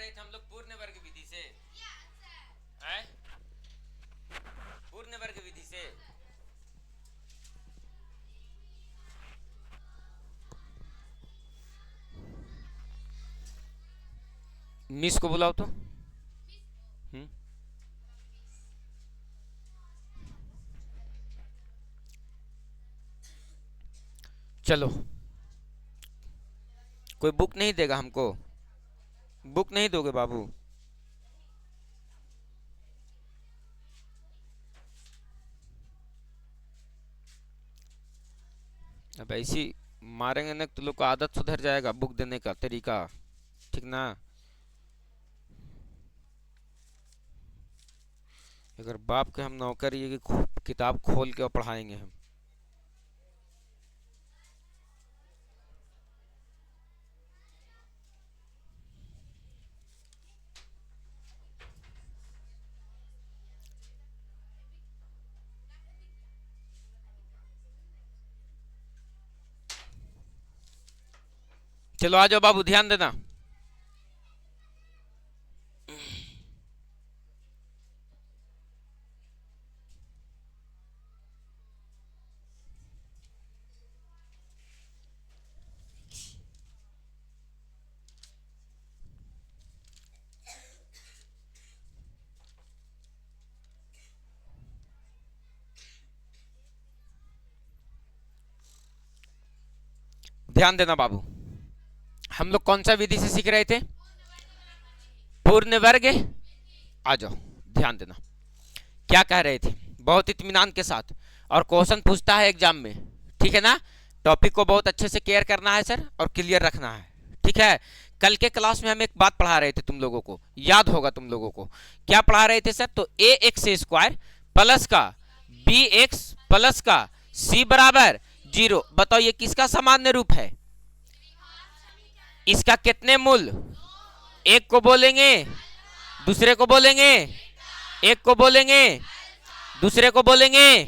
रहे थे हम लोग पूर्ण वर्ग विधि से, है पूर्ण वर्ग विधि से। मिस को बुलाओ तो। चलो, कोई बुक नहीं देगा हमको? बुक नहीं दोगे बाबू? अब ऐसी मारेंगे ना तो लोग को आदत सुधर जाएगा बुक देने का तरीका, ठीक ना? अगर बाप के हम नौकर ये कि किताब खोल के और पढ़ाएंगे हम। चलो आ जाओ बाबू, ध्यान देना। ध्यान देना बाबू, हम लोग कौन सा विधि से सीख रहे थे? पूर्ण वर्ग। आ जाओ, ध्यान देना। क्या कह रहे थे? बहुत इत्मीनान के साथ, और क्वेश्चन पूछता है एग्जाम में, ठीक है ना? टॉपिक को बहुत अच्छे से केयर करना है सर, और क्लियर रखना है, ठीक है? कल के क्लास में हम एक बात पढ़ा रहे थे, तुम लोगों को याद होगा। तुम लोगों को क्या पढ़ा रहे थे सर? तो ए एक्स स्क्वायर प्लस का बी एक्स प्लस का सी बराबर 0। बताओ ये किसका सामान्य रूप है? इसका कितने मूल? एक को बोलेंगे, दूसरे को बोलेंगे, एक को बोलेंगे, दूसरे को बोलेंगे।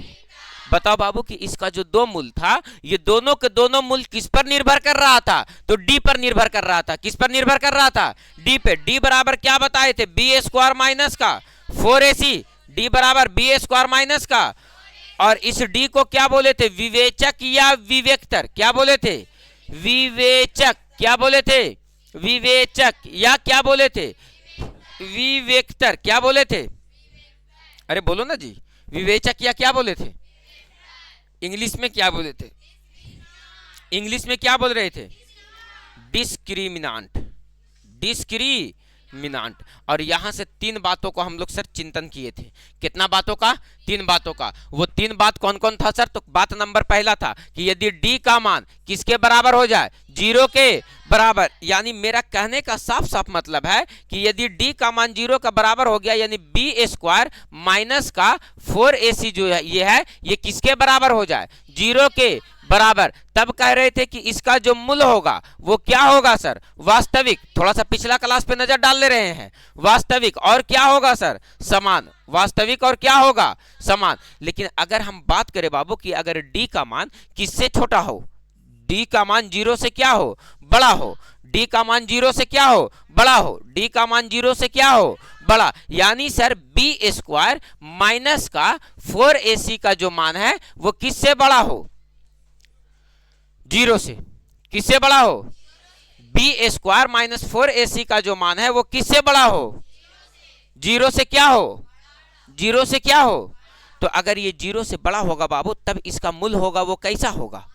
बताओ बाबू कि इसका जो दो मूल था, ये दोनों के दोनों मूल किस पर निर्भर कर रहा था? तो डी पर निर्भर कर रहा था। किस पर निर्भर कर रहा था? डी पे। डी बराबर क्या बताए थे? बी स्क्वायर माइनस का 4ac। डी बराबर बी स्क्वायर माइनस का, और इस डी को क्या बोले थे? विवेचक या विवेक्तर? क्या बोले थे? विवेचक। क्या बोले थे? विवेचक। या क्या बोले थे? विवेक्तर। क्या बोले थे? अरे बोलो ना जी। विवेचक या क्या बोले थे? इंग्लिश में क्या बोले थे? इंग्लिश में क्या बोल रहे थे? डिस्क्रिमिनांट। डिस्क्रिमिनांट। और यहां से तीन बातों को हम लोग सर चिंतन किए थे। कितना बातों का? तीन बातों का। वो तीन बात कौन कौन था सर? तो बात नंबर पहला था कि यदि डी का मान किसके बराबर हो जाए? 0 के बराबर। यानी मेरा कहने का साफ साफ मतलब है कि यदि डी का मान 0 का बराबर हो गया, यानी बी स्क्वायर माइनस का 4ac जो है ये किसके बराबर हो जाए? 0 के बराबर। तब कह रहे थे कि इसका जो मूल होगा वो क्या होगा सर? वास्तविक। थोड़ा सा पिछला क्लास पे नजर डाल ले रहे हैं। वास्तविक और क्या होगा सर? समान। वास्तविक और क्या होगा? समान। लेकिन अगर हम बात करें बाबू कि अगर डी का मान किससे छोटा हो? डी का मान 0 से क्या हो? बड़ा हो। डी का मान 0 से क्या हो? बड़ा हो। डी का मान 0 से क्या हो? बड़ा। यानी सर बी स्क्वायर माइनस का 4ac का जो मान है वो किससे बड़ा हो? 0 से। किससे बड़ा हो? बी स्क्वायर माइनस 4ac का जो मान है वो किससे बड़ा हो? 0 से क्या हो? 0 से क्या हो? तो अगर ये 0 से बड़ा होगा बाबू, तब इसका मूल होगा वो कैसा होगा?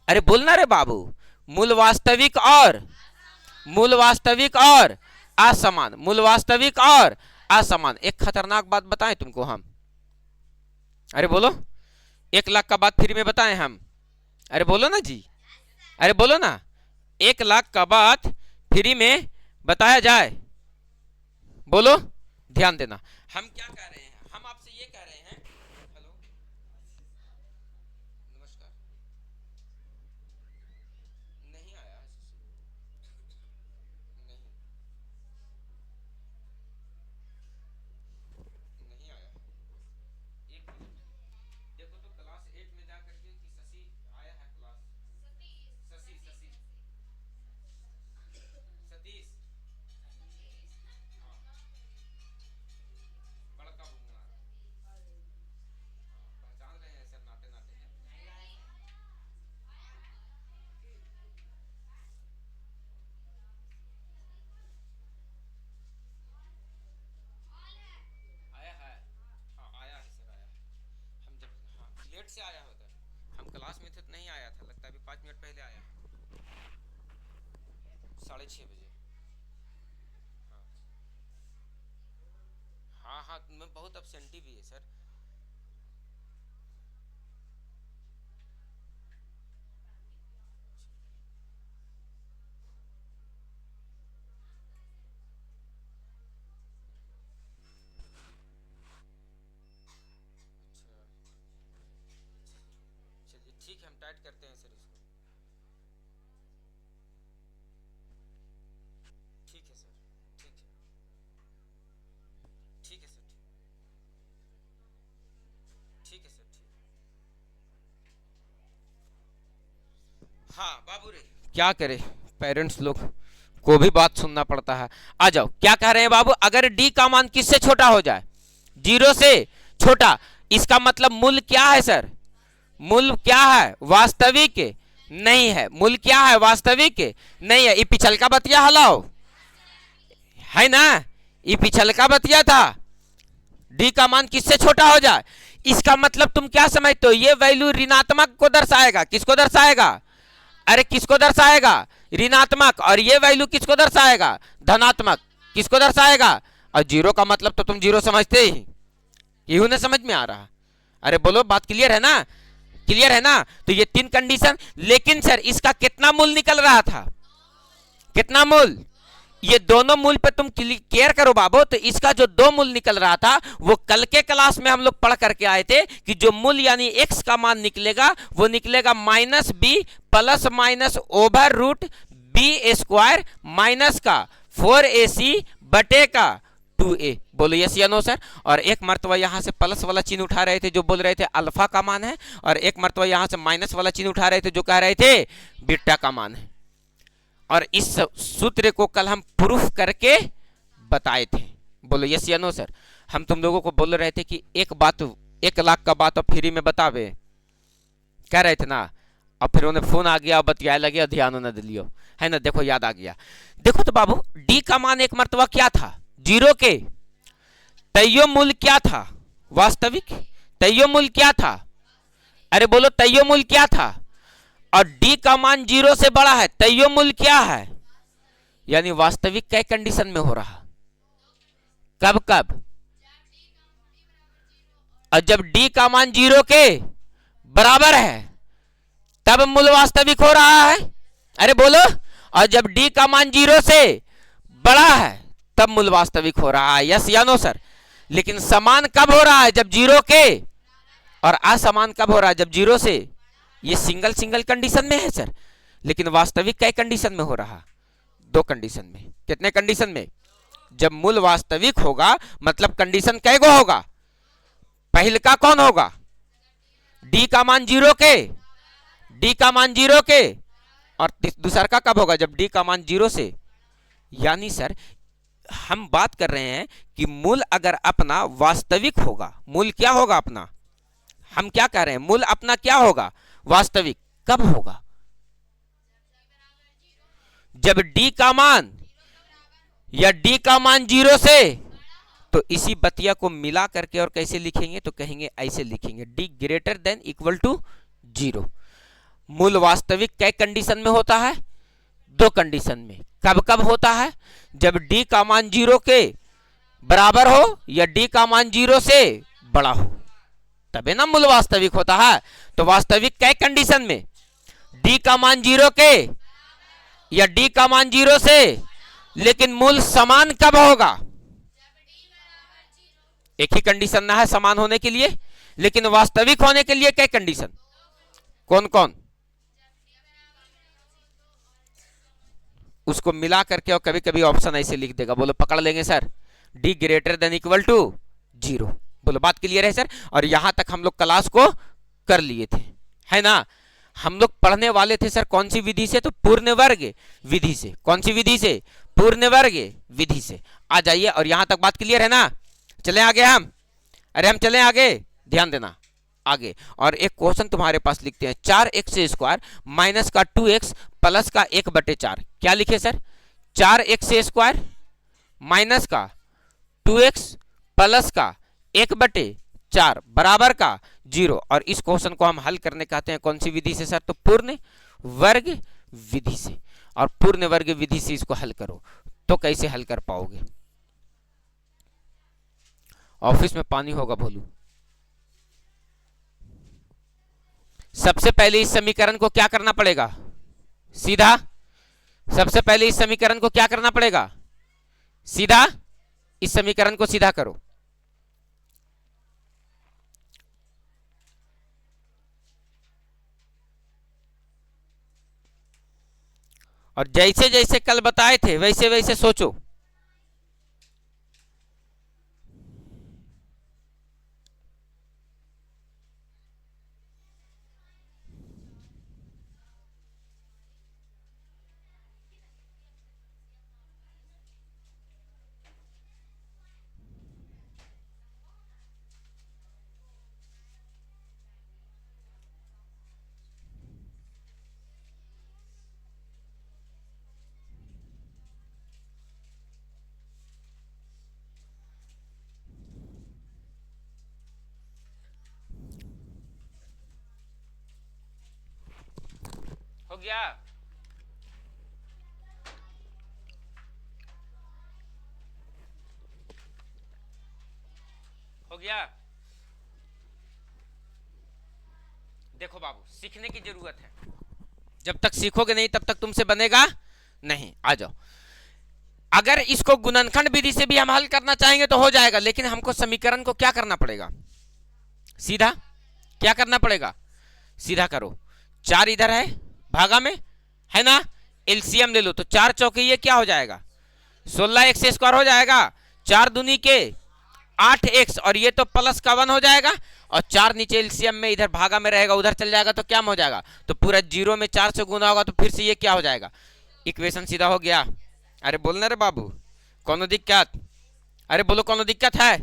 अरे बोलना रे बाबू। मूल वास्तविक और असमान। मूल वास्तविक और असमान। एक खतरनाक बात बताएं तुमको हम। अरे बोलो। 1 लाख का बात फ्री में बताएं हम। अरे बोलो ना जी। अरे बोलो ना। 1 लाख का बात फ्री में बताया जाए। बोलो। ध्यान देना। हम क्या कह रहे हैं? हम आपसे ये कह रहे हैं। हेलो, नमस्कार। नहीं आया? नहीं, नहीं आया। एक मिनट देखो तो क्लास 8 में जा करके कि शशि आया है क्लास। शशि, शशि, सतीश। 6:30 हाँ हाँ, मैं बहुत absentee भी है सर। चलिए ठीक है, हम टाइट करते हैं सर इसको। ठीक है सर, ठीक है, ठीक है सर, ठीक है सर, ठीक। हाँ बाबू रे, क्या करे, पेरेंट्स लोग को भी बात सुनना पड़ता है। आ जाओ, क्या कह रहे हैं बाबू, अगर डी का मान किससे छोटा हो जाए, 0 से छोटा, इसका मतलब मूल क्या है सर, मूल क्या है, वास्तविक नहीं है। मूल क्या है, वास्तविक नहीं है। ये पिछल का बतिया हलाओ है ना, ये पिछल का बतिया था। डी का मान किससे छोटा हो जाए, इसका मतलब तुम क्या समझते हो, ये वैल्यू ऋणात्मक को दर्शाएगा। किसको दर्शाएगा, अरे किसको दर्शाएगा, ऋणात्मक। और ये वैल्यू किसको दर्शाएगा, धनात्मक। किसको दर्शाएगा, और 0 का मतलब तो तुम 0 समझते ही, यही ना समझ में आ रहा। अरे बोलो, बात क्लियर है ना, क्लियर है ना। तो ये 3 कंडीशन, लेकिन सर इसका कितना मूल निकल रहा था, कितना मूल, ये दोनों मूल पे तुम केयर करो बाबू। तो इसका जो 2 मूल निकल रहा था, वो कल के क्लास में हम लोग पढ़ करके आए थे कि जो मूल यानी x का मान निकलेगा वो निकलेगा -b plus minus over root b square minus का 4ac बटे का 2a। बोलो यस या नो सर। और एक मर्तबा यहां से प्लस वाला चिन्ह उठा रहे थे जो बोल रहे थे अल्फा का मान है, और एक मर्तबा यहां से माइनस वाला चिन्ह उठा रहे थे जो कह रहे थे बीटा का मान है। और इस सूत्र को कल हम प्रूफ करके बताए थे। बोलो यस या नो सर। हम तुम लोगों को बोल रहे थे कि 1 लाख का बात अब फ्री में बतावे, कह रहे थे ना। और फिर उन्हें फोन आ गया, बतिया लगे, ध्यान न दिलियो, है ना। देखो याद आ गया। देखो तो बाबू, डी का मान एक मर्तबा क्या था, 0 के तैयो मूल क्या था, वास्तविक तैयो मूल क्या था, अरे बोलो तैयो मूल क्या था। और डी का मान 0 से बड़ा है, तैयो मूल क्या है, यानी वास्तविक कै कंडीशन में हो रहा, कब कब, और जब डी का मान 0 के बराबर है तब मूल वास्तविक हो रहा है। अरे बोलो, और जब डी का मान 0 से बड़ा है तब मूल वास्तविक हो रहा है। यस या नो सर। लेकिन समान कब हो रहा है, जब 0 के, और असमान कब हो रहा है, जब 0 से। ये सिंगल कंडीशन में है सर, लेकिन वास्तविक कै कंडीशन में हो रहा, 2 कंडीशन में। कितने कंडीशन में, जब मूल वास्तविक होगा मतलब कंडीशन कै गो होगा, पहले का कौन होगा, डी का मान 0 के, डी का मान 0 के, और दूसरा का कब होगा, जब डी का मान 0 से। यानी सर हम बात कर रहे हैं कि मूल अगर अपना वास्तविक होगा, मूल क्या होगा अपना, हम क्या कह रहे हैं, मूल अपना क्या होगा, वास्तविक। कब होगा, जब डी का मान या डी का मान 0 से। तो इसी बतिया को मिला करके और कैसे लिखेंगे, तो कहेंगे ऐसे लिखेंगे, d greater than equal to 0। मूल वास्तविक कै कंडीशन में होता है, 2 कंडीशन में। कब कब होता है, जब डी का मान 0 के बराबर हो या डी का मान 0 से बड़ा हो, तबे ना मूल वास्तविक होता है। तो वास्तविक कै कंडीशन में, डी का मान 0 के या डी का मान 0 से। लेकिन मूल समान कब होगा, एक ही कंडीशन ना है समान होने के लिए, लेकिन वास्तविक होने के लिए कै कंडीशन, कौन कौन, उसको मिला करके। और कभी कभी ऑप्शन ऐसे लिख देगा, बोलो पकड़ लेंगे sir, d greater than equal to 0। बोलो बात क्लियर है सर। और यहां तक हम लोग क्लास को कर लिए थे, है ना। हम लोग पढ़ने वाले थे सर कौन सी विधि से, तो पूर्ण वर्ग विधि से। कौन सी विधि से, पूर्ण वर्ग विधि से। आ जाइए, और यहां तक बात क्लियर है ना। चले आगे हम, अरे हम चले आगे, ध्यान देना आगे। और एक क्वेश्चन तुम्हारे पास लिखते हैं, 4x² माइनस का 2x प्लस का 1/4। क्या लिखे सर, 4x² माइनस का 2x प्लस का 1/4 बराबर का 0। और इस क्वेश्चन को हम हल करने कहते हैं कौन सी विधि से सर, तो पूर्ण वर्ग विधि से। और पूर्ण वर्ग विधि से इसको हल करो। तो कैसे हल कर पाओगे? ऑफिस में पानी होगा भोलू। सबसे पहले इस समीकरण को क्या करना पड़ेगा? सीधा सबसे पहले इस समीकरण को क्या करना पड़ेगा? सीधा इस समीकरण को सीधा करो। और जैसे जैसे कल बताए थे वैसे वैसे सोचो। हो गया? हो गया? देखो बाबू, सीखने की जरूरत है। जब तक सीखोगे नहीं तब तक तुमसे बनेगा नहीं। आ जाओ। अगर इसको गुणनखंड विधि से भी हम हल करना चाहेंगे तो हो जाएगा, लेकिन हमको समीकरण को क्या करना पड़ेगा? सीधा। क्या करना पड़ेगा? सीधा करो। 4 इधर है भागा में, है ना? एलसीएम ले लो तो 4 चौके ये क्या हो जाएगा? 16x² हो जाएगा। 4 दूनी के 8x और ये तो प्लस का 1 हो जाएगा। और 4 नीचे एलसीएम में इधर भागा में रहेगा, उधर चल जाएगा तो क्या हो जाएगा? तो पूरा 0 में 4 से गुना होगा तो फिर से ये क्या हो जाएगा? इक्वेशन सीधा हो गया। अरे बोलना रे बाबू, कोनो दिक्कत? अरे बोलो कोनो दिक्कत है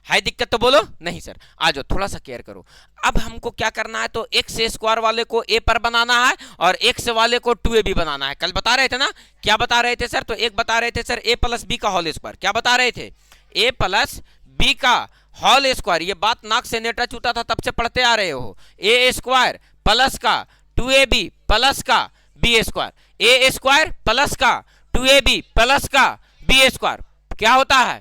दिक्कत तो बोलो। नहीं सर। आ जाओ, थोड़ा सा केयर करो। अब हमको क्या करना है, तो x² वाले को a पर बनाना है और x वाले को 2ab बनाना है। कल बता रहे थे ना? क्या बता रहे थे सर? तो एक बता रहे थे सर a + b का होल स्क्वायर। क्या बता रहे थे? a + b का होल स्क्वायर। ये बात नाक से नेटा चूता था तब से पढ़ते आ रहे हो। a² प्लस का 2ab प्लस का b²। a² प्लस का 2ab प्लस का b² क्या होता है?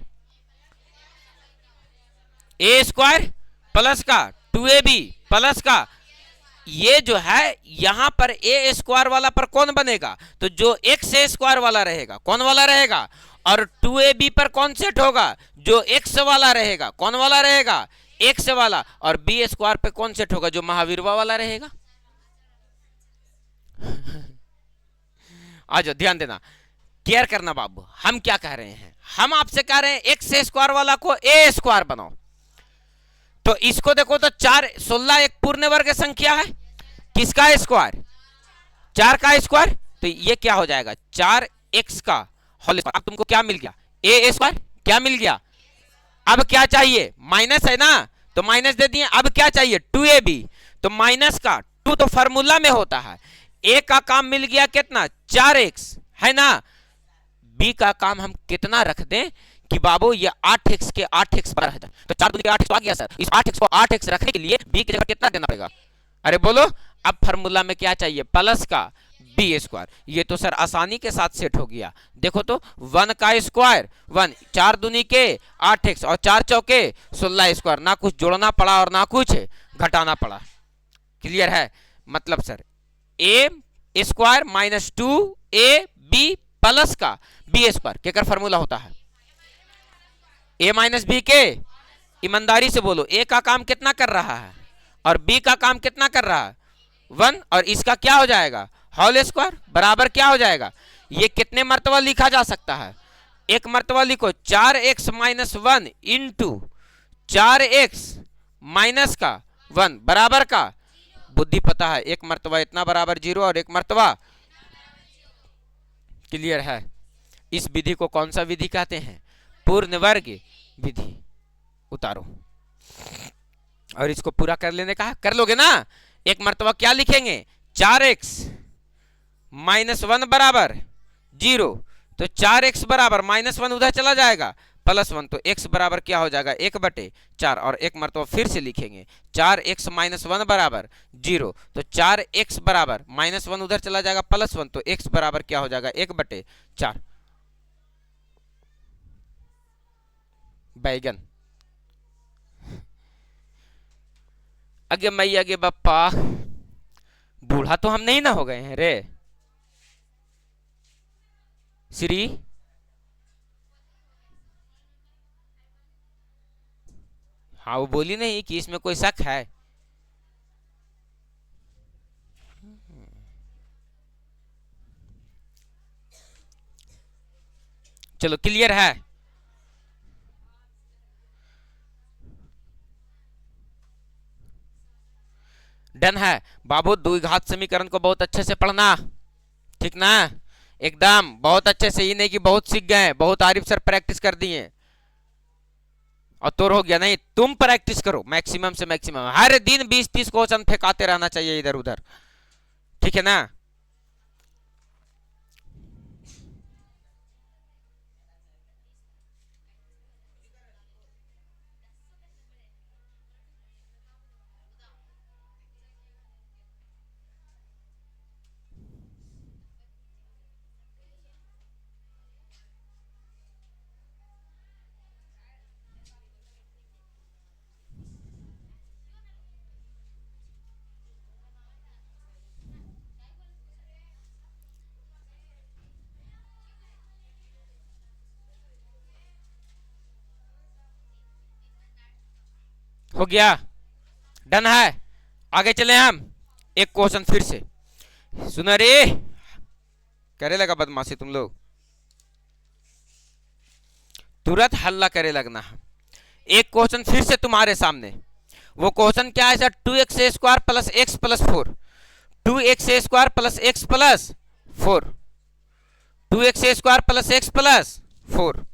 a² प्लस का 2ab प्लस का, ये जो है यहां पर a² वाला पर कौन बनेगा? तो जो x² वाला रहेगा। कौन वाला रहेगा? और 2ab पर कौन सेट होगा? जो x वाला रहेगा। कौन वाला रहेगा? x वाला। और b² पे कौन सेट होगा? जो महावीरवा वाला रहेगा। आ जाओ, ध्यान देना, केयर करना बाबू। हम क्या कह रहे हैं? हम आपसे कह रहे हैं x² वाला को a² बनाओ। तो इसको देखो तो 16 एक पूर्ण वर्ग संख्या है। किसका स्क्वायर? 4 का स्क्वायर। तो ये क्या हो जाएगा? 4x का होल स्क्वायर। अब तुमको क्या मिल गया? a²। क्या मिल गया? अब क्या चाहिए? माइनस है ना, तो माइनस दे दिए। अब क्या चाहिए? 2ab। तो माइनस का 2 तो फार्मूला में होता है। a का काम मिल गया कितना? 4x, है ना? b का काम हम कितना रख दें कि बाबू ये 8x के 8x पर है। तो 4 दूनी के 8x आ गया सर। इस 8x को 8x रखने के लिए b की जगह कितना देना पड़ेगा? अरे बोलो। अब फार्मूला में क्या चाहिए? प्लस का b²। ये तो सर आसानी के साथ सेट हो गया। देखो तो 1 का स्क्वायर 1, 4 दूनी के 8x और 4 चौके 16²। ना कुछ जोड़ना पड़ा और ना कुछ घटाना पड़ा। क्लियर है? मतलब sir a² minus 2ab plus का b² केकर फार्मूला होता है? a माइनस b के। ईमानदारी से बोलो, a का काम कितना कर रहा है और b का काम कितना कर रहा है? 1। और इसका क्या हो जाएगा? होल स्क्वायर बराबर क्या हो जाएगा? ये कितने मर्तबा लिखा जा सकता है? एक मर्तबा लिखो। 4x minus 1 into 4x minus का 1 बराबर का, बुद्धि पता है, एक मर्तबा इतना बराबर 0 और एक मर्तबा। क्लियर है? इस विधि को कौन सा विधि कहते हैं? पूर्ण वर्ग विधि। उतारो और इसको पूरा कर लेने का। कर लोगे ना? एक मर्तबा क्या लिखेंगे? 4x माइनस 1 बराबर 0। तो 4x बराबर -1 उधर चला जाएगा +1 तो x बराबर क्या हो जाएगा 1/4 और एक मरतबा फिर से लिखेंगे 4x - 1 बराबर 0 तो 4x बराबर -1 उधर चला जाएगा +1 तो x बराबर क्या हो जाएगा 1/4 बैगन। अगे मैया गे बप्पा, बूढ़ा तो हम नहीं ना हो गए हैं रे श्री। हाँ वो बोली नहीं कि इसमें कोई शक है। चलो क्लियर है। डन है बाबू। द्विघात समीकरण को बहुत अच्छे से पढ़ना, ठीक ना, एकदम बहुत अच्छे से। ही नहीं कि बहुत सीख गए, बहुत आरिफ सर प्रैक्टिस कर दिए और तोर हो गया। नहीं, तुम प्रैक्टिस करो मैक्सिमम से मैक्सिमम, हर दिन 20-30 क्वेश्चन फेंकाते रहना चाहिए इधर उधर, ठीक है ना। हो गया, डन है। आगे चले हम। एक क्वेश्चन फिर से सुनो रे, करे लगा बदमाशी तुम लोग, तुरंत हल्ला करे लगना। एक क्वेश्चन फिर से तुम्हारे सामने। वो क्वेश्चन क्या है sir? 2x² + x + 4, 2x² + x + 4, 2x² + x + 4।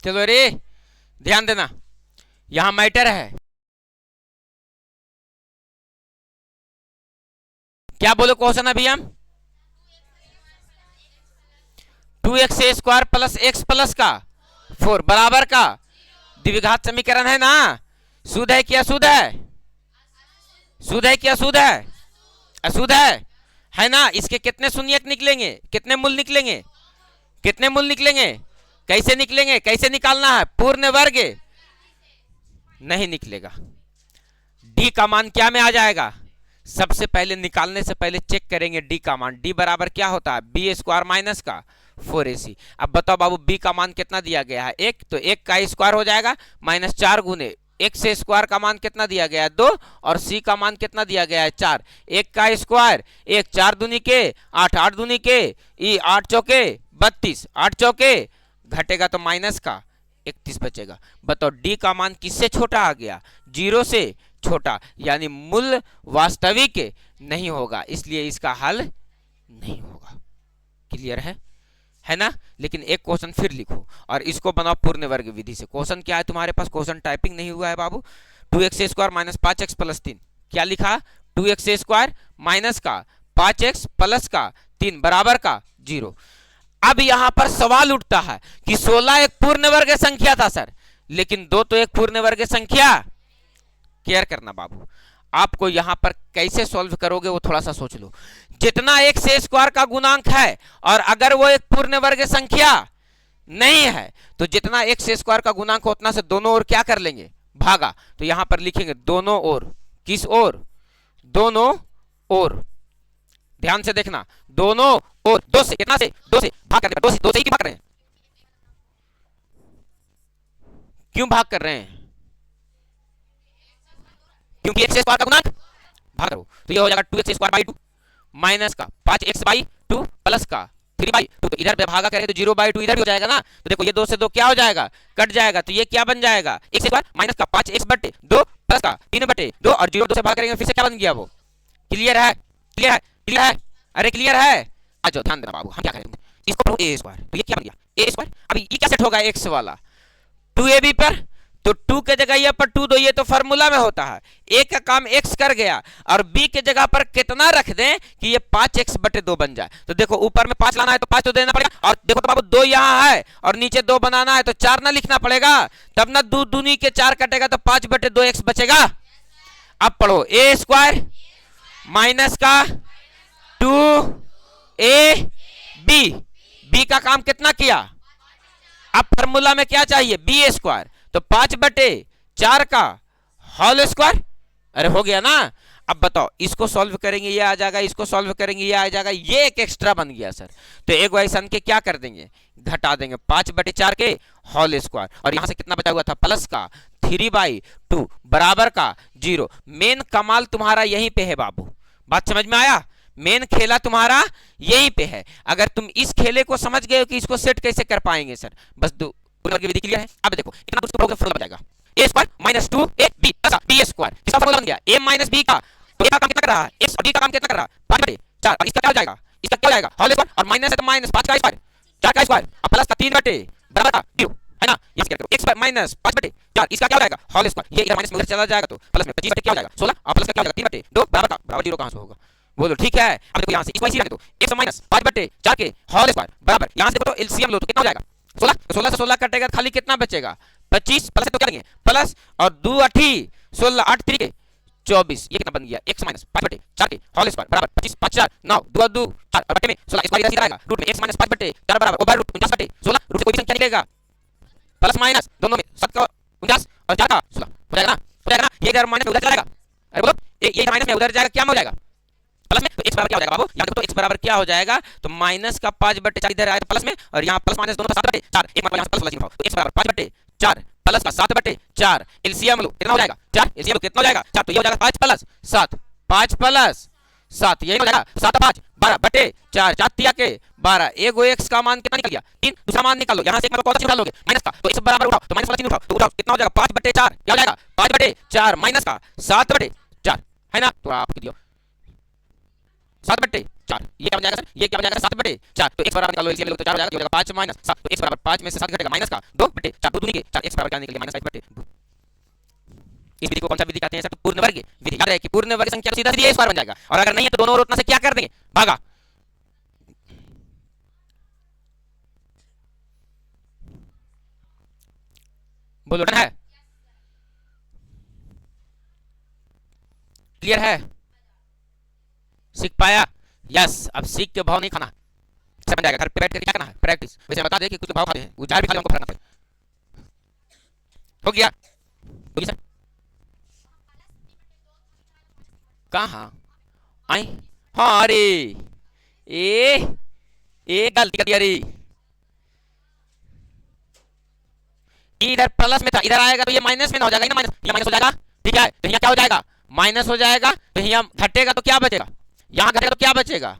चलो रे ध्यान देना, यहां मैटर है। क्या बोलो क्वेश्चन अभी हम? 2x² + x + 4 बराबर का द्विघात समीकरण है ना। शुद्ध है क्या शुद्ध है? शुद्ध है क्या शुद्ध है? अशुद्ध है ना। इसके कितने शून्यक निकलेंगे? कितने मूल निकलेंगे? कितने मूल निकलेंगे? कैसे निकलेंगे? कैसे निकालना है? पूर्ण वर्ग नहीं निकलेगा। डी का मान क्या में आ जाएगा? सबसे पहले निकालने से पहले चेक करेंगे डी का मान। डी बराबर क्या होता है? b² - 4ac। अब बताओ बाबू बी का मान कितना दिया गया है? 1, तो 1 का स्क्वायर हो जाएगा -4 गुने x² का मान कितना दिया गया है? 2 और c का मान कितना दिया गया है? 4। 1 का स्क्वायर 1, 4 दूनी के 8, 8 दूनी के 8 चौके 32, 8 चौके घटेगा तो माइनस का 31 बचेगा। बताओ डी का मान किससे छोटा आ गया? 0 से छोटा, यानी मूल वास्तविक नहीं होगा, इसलिए इसका हल नहीं होगा। क्लियर है ना। लेकिन एक क्वेश्चन फिर लिखो और इसको बनाओ पूर्ण वर्ग विधि से। क्वेश्चन क्या है तुम्हारे पास? क्वेश्चन टाइपिंग नहीं हुआ है बाबू। 2x² - 5x + 3 क्या लिखा? 2x² - 5x + 3 बराबर का 0। अब यहां पर सवाल उठता है कि 16 एक पूर्ण वर्ग संख्या था सर, लेकिन 2 तो एक पूर्ण वर्ग संख्या। केयर करना बाबू, आपको यहां पर कैसे सॉल्व करोगे वो थोड़ा सा सोच लो। जितना x² का गुणांक है और अगर वो एक पूर्ण वर्ग संख्या नहीं है तो जितना x² का गुणांक हो उतना से दोनों ओर क्या कर लेंगे? भागा। तो यहां पर लिखेंगे दोनों ओर। किस ओर? दोनों ओर। ध्यान से देखना, दोनों ओर। 2 से कितना से? 2 से भाग कर रहे हैं। 2 से ही भाग रहे हैं। क्यों भाग कर रहे हैं? क्योंकि x² का गुणांक भाग करो तो ये हो जाएगा 2x² / 2 माइनस का 5x/2 प्लस का 3/2। तो इधर पे भागा करें तो 0/2 इधर भी हो जाएगा ना। तो देखो ये 2 से 2 क्या हो जाएगा? कट जाएगा। तो ये क्या बन जाएगा? x² - का 5x/2 प्लस का 3/2 और 0 2 से भाग करेंगे फिर से क्या बन गया वो। क्लियर है, क्लियर है, क्लियर है, अरे क्लियर है। आ जाओ ध्यान देना बाबू, हम क्या करेंगे इसको ए स्क्वायर, तो ये क्या बन गया ए स्क्वायर। अभी ये क्या सेट होगा एक्स वाला 2ab पर, तो 2 के जगह ये पर 2 दो, ये तो फार्मूला में होता है। ए का काम x कर गया और b के जगह पर कितना रख दें कि ये 5x/2 बन जाए। तो देखो ऊपर में 5 लाना है तो 5 तो देना पड़ेगा, और देखो तो बाबू 2 यहाँ है और नीचे 2 बनाना है तो 4 ना लिखना पड़ेगा, तब ना 2 दूनी के 4 कटेगा तो 5/2x बचेगा। अब पढ़ो ए स्क्वायर माइनस का 2ab, b का काम कितना किया, अब फार्मूला में क्या चाहिए बी स्क्वायर, तो 5/4 का होल स्क्वायर, अरे हो गया ना। अब बताओ इसको सॉल्व करेंगे ये आ जाएगा, इसको सॉल्व करेंगे ये आ जाएगा, ये एक एक्स्ट्रा बन गया सर। तो एक क्वेश्चन के क्या कर देंगे, घटा देंगे 5/4 के होल स्क्वायर, और यहां से कितना बचा हुआ था प्लस का 3/2 बराबर का 0। मेन कमाल तुम्हारा यहीं पे है बाबू, बात समझ में आया, मेन खेला तुम्हारा यहीं पे है। अगर तुम इस खेले को समझ गए हो कि इसको सेट कैसे कर पाएंगे सर, बस दो विधि क्लियर है। अब देखो इतना कुछ फॉर्मूला बन जाएगा a square minus 2ab plus b square, किसका फॉर्मूला बन गया a माइनस b का, तो a का काम कितना कर रहा है x और b का काम कितना कर रहा है 5/4, और इसका क्या हो जाएगा, इसका क्या हो जाएगा होल स्क्वायर, और माइनस है तो माइनस 5 का स्क्वायर 4 का स्क्वायर, और प्लस का 3/2 बराबर का 0 है ना। यहां से क्या करो x माइनस 5/4, इसका क्या हो जाएगा होल स्क्वायर, ये इधर माइनस में उधर चला जाएगा तो प्लस में 25/2 क्या हो जाएगा 16, और प्लस का क्या हो जाएगा 3/2 बराबर 0 कहां से होगा बोलो, ठीक है। अब देखो यहां से इसको इसी रख दो x माइनस 5/4 के होल स्क्वायर बराबर, यहां से देखो तो एलसीएम लो तो कितना हो जाएगा 16, तो 16 से 16 कटेगा खाली कितना बचेगा 25, प्लस तो क्या लेंगे प्लस, और 2 8 16 8 3 के 24, ये कितना बन गया x माइनस 5/4 के होल स्क्वायर बराबर 25 5 4 9 2 2 4 बटे में 16 स्क्वायर इधर आएगा, रूट में x माइनस 5/4 बराबर ओवर रूट 49/16, रूट से कोई भी संख्या निकलेगा प्लस माइनस दोनों में 7 का 49 और 4 का 16 हो जाएगा ना, हो जाएगा ना। ये इधर माइनस में उधर जाएगा, अरे बोलो ये माइनस में उधर जाएगा क्या हो जाएगा प्लस में, तो x बराबर क्या हो जाएगा बाबू, यहाँ देखो तो x बराबर क्या हो जाएगा, तो माइनस का 5/4 इधर आएगा प्लस में, और यहाँ प्लस माइनस दोनों का 7/4, एक मतलब यहाँ प्लस वाला चिन्ह, तो x बराबर 5/4 प्लस का 7/4, एलसीएम लो कितना हो जाएगा 4, एलसीएम लो कितना हो जाएगा 4, तो ये हो जाएगा 5 प्लस 7 5 प्लस 7 यही हो जाएगा 7 5 12/4 4 3 के 12, एगो x का मान कितना निकल गया 3, दूसरा मान निकालो, यहाँ से एक मतलब कौन सा निकाल लोगे माइनस का, तो x बराबर उठाओ तो माइनस वाला चिन्ह उठाओ, तो उठाओ कितना हो जाएगा 5/4 क्या हो जाएगा 5/4 माइनस का 7/4 है ना, तो आप दियो 7/4, ये क्या बन जाएगा सर, ये क्या बन जाएगा 7/4, तो x बराबर निकालो एलसीएम लो तो 4 हो जाएगा, 5 माइनस 7, तो x बराबर 5 में से 7 घटेगा माइनस का 2/4 2 दूनी के 4, x बराबर क्या निकल गया -5/2। इस विधि को कौन सा विधि कहते हैं सर, पूर्ण वर्ग विधि। याद रहे कि पूर्ण वर्ग संख्या सीधा सीधा a स्क्वायर बन जाएगा, और अगर नहीं है तो दोनों और उतना से क्या कर देंगे भागा। बोलो डन है, क्लियर है, सीख पाया, यस। अब सीख के भाव नहीं खाना, सब बन जाएगा, घर पे बैठ कर क्या करना है प्रैक्टिस। वैसे बता दे कि कुछ भाव खाते हैं उजार भी खा ले हमको फरक ना पड़े, हो गया हो गया सर। कहाँ आई, हाँ अरे ए गलती कर दिया रे, इधर प्लस में था इधर आएगा तो ये माइनस में ना हो जाएगा ना, माइनस ये माइनस हो जाएगा, ठीक है, तो यहाँ क्या हो जाएगा माइनस हो जाएगा, तो यहाँ घटेगा तो क्या बचेगा, यहाँ घटेगा तो क्या बचेगा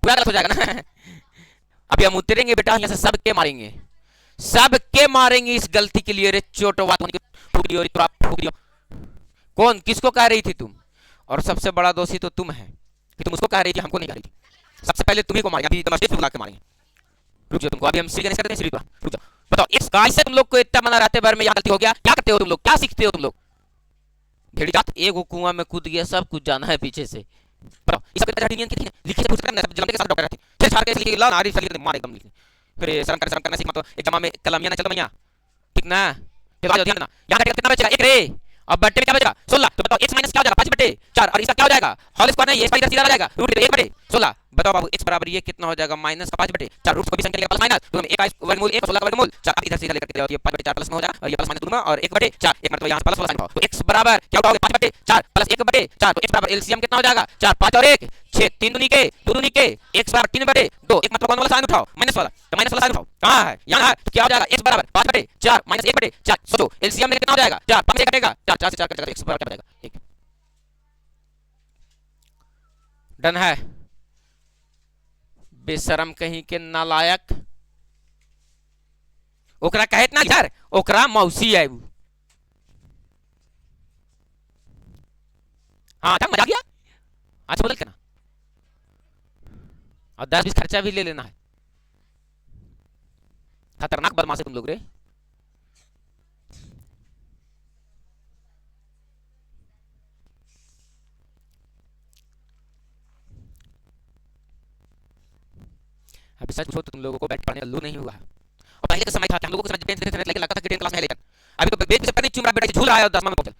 पूरा गलत हो जाएगा ना। अभी हम उतरेंगे बेटा यहाँ से सबके मारेंगे, सबके मारेंगे इस गलती के लिए, रे चोटो बात होने की फूक दियो, फूक दियो। कौन किसको कह रही थी तुम, और सबसे बड़ा दोषी तो तुम है कि तुम उसको कह रही थी हमको नहीं कह रही थी, सबसे पहले तुम्ही को मारेंगे, अभी तुम स्टेज बुला के मारेंगे। रुक जाओ, तुमको अभी हम सीख करते हैं, श्री रुक जाओ, बताओ इस गाय से तुम लोग को इतना मना रहते भर में यहाँ गलती हो गया, क्या करते हो तुम लोग, क्या सीखते हो तुम लोग, भेड़ी जात एक कुआं में कूद गया सब कुछ जाना है पीछे से, बताओ इस सब नियम कितनी है लिखी से पूछ करना है, जमने के साथ डॉक्टर रहती फिर छाड़ के लिखी ला नारी सली मार एकदम लिखी, फिर शर्म करना सीख मत, एक जमा में कलमिया ना चलो मैया, ठीक ना, फिर आ जाओ ध्यान देना, यहाँ कितना बचेगा 1 रे, अब बट्टे में क्या बचेगा 16, तो बताओ x माइनस क्या हो जाएगा 5/4, और इसका क्या हो जाएगा होल स्क्वायर नहीं, ये इधर सीधा आ जाएगा रूट 1/16, बताओ बाबू x बराबर ये कितना हो जाएगा माइनस का 5/4, रूट को भी संख्या लेगा प्लस माइनस, तो हम 1 का वर्गमूल 1 16 का वर्गमूल 4 इधर सीधा लेकर के जाओ, ये 5/4 प्लस में हो जाएगा, और ये प्लस माइनस दूंगा, और 1/4 एक मतलब यहाँ प्लस वाला साइन पाओ, तो x बराबर क्या होगा 5/4 प्लस 1/4, तो x बराबर एलसीएम कितना हो जाएगा 4 5 और 1 6 3 दूनी के 2 दूनी के x बराबर 3/2, एक मतलब कौन वाला साइन उठाओ माइनस वाला, तो माइनस वाला साइन उठाओ कहां है यहाँ है, तो क्या हो जाएगा x बराबर 5/4 माइनस 1/4, सोचो एलसीएम में कितना हो जाएगा 4 5 से कटेगा 4 4 से 4 कटेगा, x बराबर क्या बचेगा 1, डन है। बेशरम कहीं के नालायक, ओकरा कहे ना यार, ओकरा मौसी है हाँ अच्छा मजा किया, अच्छा बदल के ना, और 10-20 खर्चा भी ले लेना है। खतरनाक बदमाश है तुम लोग रे। अभी सच पूछो तो तुम लोगों को बैठ पढ़ने का लू नहीं हुआ है। और पहले का समय था कि हम लोगों को समय बेंच पे लेके लगता था कि 10 क्लास में है, लेकर अभी तो बेंच पे नहीं चुम रहा बेटा, झूल रहा है और 10वां में पहुंचा।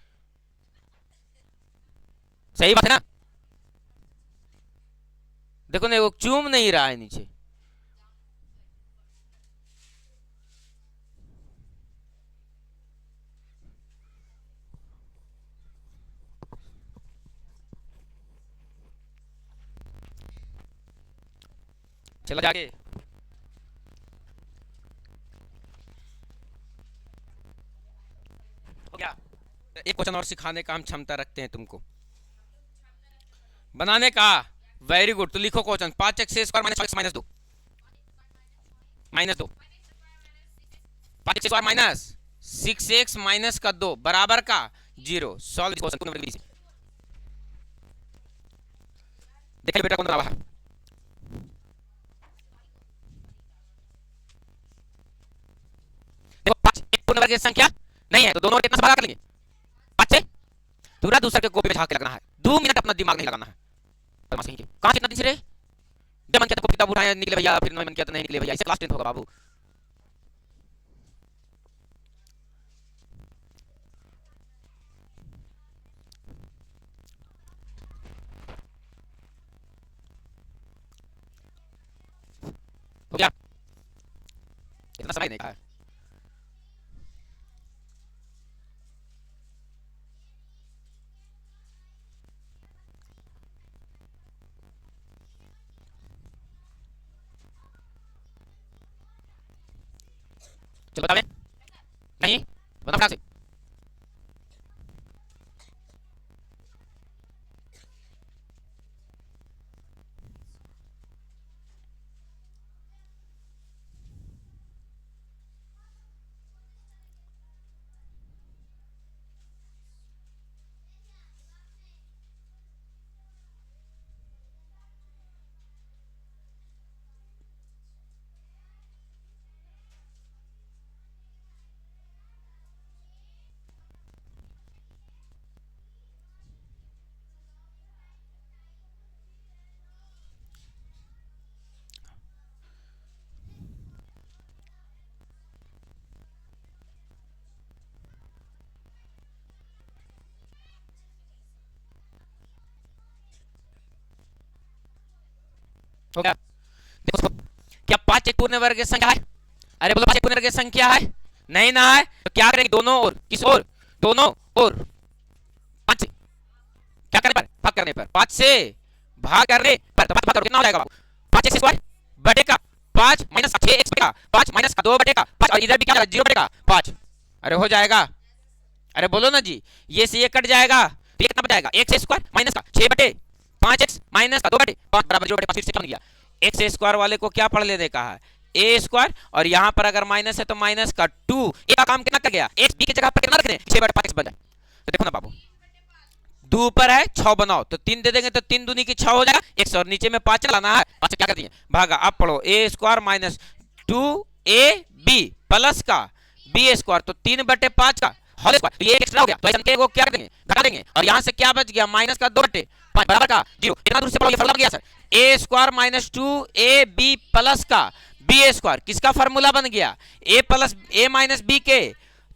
सही बात है ना? देखो ना वो चूम नहीं रहा है नीचे। चलो जाके हो गया। एक क्वेश्चन और सिखाने का हम क्षमता रखते हैं तुमको बनाने का। वेरी गुड, तो लिखो question 5x² minus 6 minus 2 minus 2, 5x² minus 6x minus का 2 बराबर का 0। सॉल्व क्वेश्चन देखिए बेटा कौन बना है। देखो 5 एक पूर्ण वर्ग संख्या नहीं है तो दोनों कितना से भागा कर लेंगे 5 से। पूरा दूसरे के कॉपी में झांक के लगना है, 2 मिनट अपना दिमाग नहीं लगाना है। कहां कितना दिन से रे, जब मन किया तो किताब उठाया निकले भैया, फिर मन किया तो नहीं निकले भैया, इसे क्लास 10 होगा बाबू। हो गया, इतना समय नहीं कहा है। चलो बताओ नहीं बता फटाक से। हो गया, देखो क्या 5 एक पूर्ण वर्ग संख्या है? अरे बोलो 5 एक पूर्ण वर्ग संख्या है? नहीं ना है तो क्या करेंगे, दोनों और किस और, दोनों और 5 से क्या करने पर, भाग करने पर, 5 से भाग करने पर, तो भाग करो कितना हो जाएगा बाबू, 5x² बटे का 5 माइनस 6x बटे का 5 माइनस का 2 बटे का 5, और इधर भी क्या जाएगा 0 बटे का 5। अरे हो जाएगा, अरे बोलो ना जी, ये से ये कट जाएगा तो ये कितना बचाएगा, x² माइनस का 6 बटे 5x माइनस का 2 बटे 5 बराबर 0 बटे 5 फिर से क्या बन गया, x² वाले को क्या पढ़ लेने का है a², और यहाँ पर अगर माइनस है तो माइनस का 2, ए का काम कितना कर गया, x b की जगह पर कितना रख दें 6 बटे 5x बन जाए। तो देखो ना बाबू, 2 ऊपर है 6 बनाओ तो 3 दे देंगे तो 3 दूनी की 6 हो जाएगा x, और नीचे में 5 लाना है, 5 क्या कर दिए भागा। अब पढ़ो a² माइनस 2ab प्लस का b² तो 3 बटे 5 का होल स्क्वायर, तो ये एक एक्स्ट्रा हो गया तो संख्या को क्या कर देंगे, घटा देंगे, और यहां से क्या बच गया माइनस का 2 बटे 5 बराबर का 0। इतना दूर से पढ़ो, ये फार्मूला गया sir, a² minus 2ab plus का b², किसका फार्मूला बन गया, a plus a minus b के,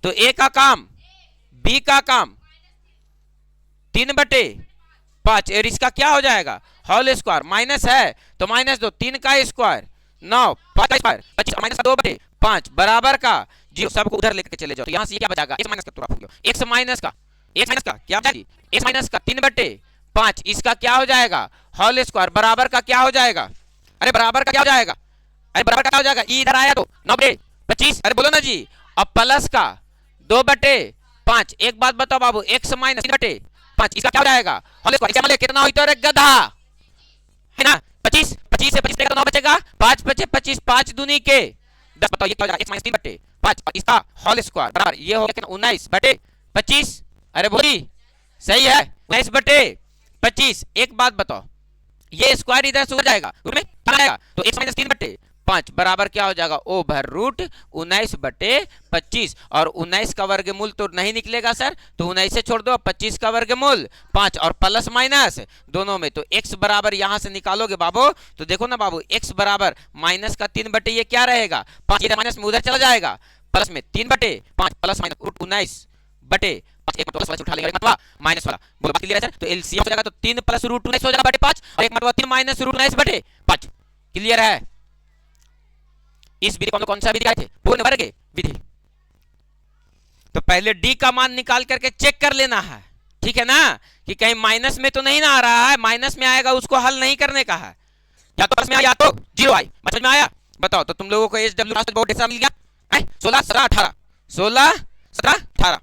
तो a का काम b का काम 3 बटे 5, और इसका क्या हो जाएगा होल स्क्वायर, माइनस है तो माइनस 2, 3 का स्क्वायर 9, 5 का स्क्वायर 25, माइनस का 2 बटे 5 बराबर का 0। सबको उधर लेकर चले जाओ तो यहाँ से ये क्या बचाएगा, x माइनस का पूरा फूल, x माइनस का क्या बचा, x माइनस का 3 बटे 5, इसका क्या हो जाएगा होल स्क्वायर बराबर का क्या हो जाएगा, अरे बराबर का क्या हो जाएगा, अरे बराबर का क्या हो जाएगा, इधर आया तो 9 बटे 25, अरे बोलो ना जी, अब प्लस का 2 बटे 5। एक बात बताओ बाबू, x माइनस 3 बटे 5 इसका क्या हो जाएगा होल स्क्वायर, कितना होता है गधा है ना, 25 25 से 25 तो 9 बचेगा, 5 बचे 25, 5 दूनी के 10, बताओ ये क्या हो जाएगा, x माइनस 3 बटे 5 और इसका होल स्क्वायर बराबर ये हो गया 19 बटे 25। अरे बोली सही है 19 बटे 25। एक बात बताओ, ये स्क्वायर इधर से हो जाएगा, रूट में आएगा तो x माइनस 3/5 बराबर क्या हो जाएगा, ओवर रूट 19/25। और 19 का वर्गमूल तो नहीं निकलेगा सर, तो 19 से छोड़ दो, 25 का वर्गमूल 5 और प्लस माइनस दोनों में, तो x बराबर यहां से निकालोगे बाबू, तो देखो ना बाबू, x बराबर माइनस का 3 ये क्या रहेगा, 5 माइनस में उधर चला जाएगा, प्लस में 3/5 प्लस माइनस रूट 19/5, एक मतलब प्लस उठा लेंगे, एक मतलब माइनस वाला, बोलो बात क्लियर है सर। तो एलसीएम हो जाएगा, तो 3 प्लस रूट 19 हो जाएगा बटे 5 और एक मतलब 3 माइनस रूट 19/5। क्लियर है। इस विधि को हम लोग कौन सा विधि कहते हैं, पूर्ण वर्ग विधि। तो पहले डी का मान निकाल करके चेक कर लेना है, ठीक है ना, कि कहीं माइनस में तो नहीं ना आ रहा है, माइनस में आएगा उसको हल नहीं करने का है, या तो प्लस में आया या तो जीरो आई, समझ में आया। बताओ तो तुम लोगों को एच डब्ल्यू बहुत ढेर सारा मिल गया, 16 17 18 16 17 18